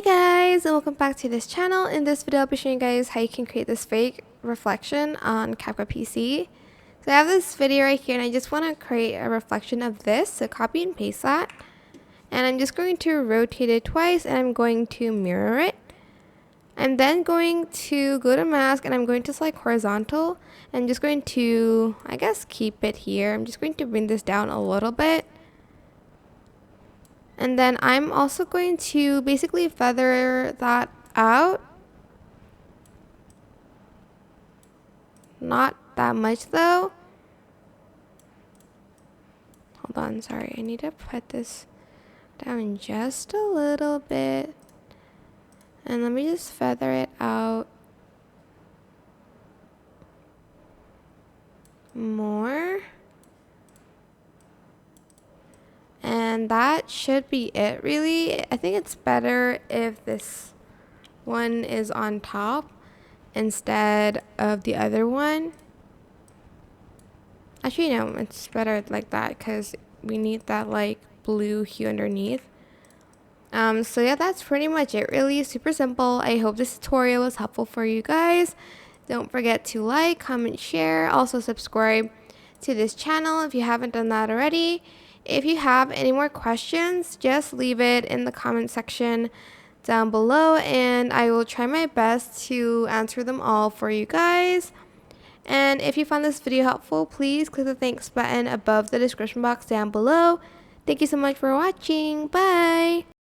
Guys, and welcome back to this channel. In this video I'll be showing you guys how you can create this fake reflection on CapCut PC. So I have this video right here and I just want to create a reflection of this, so copy and paste that, and I'm just going to rotate it twice and I'm going to mirror it. I'm then going to go to mask and I'm going to select horizontal. I'm just going to, I guess, keep it here. I'm just going to bring this down a little bit. And then I'm also going to basically feather that out. Not that much though. Hold on, sorry. I need to put this down just a little bit. And let me just feather it out more. And that should be it, really. I think it's better if this one is on top instead of the other one. Actually, no, it's better like that because we need that like blue hue underneath. So yeah, that's pretty much it, really. Super simple. I hope this tutorial was helpful for you guys. Don't forget to like, comment, share, also subscribe to this channel if you haven't done that already. If you have any more questions, just leave it in the comment section down below and I will try my best to answer them all for you guys. And if you found this video helpful, please click the thanks button above the description box down below. Thank you so much for watching. Bye!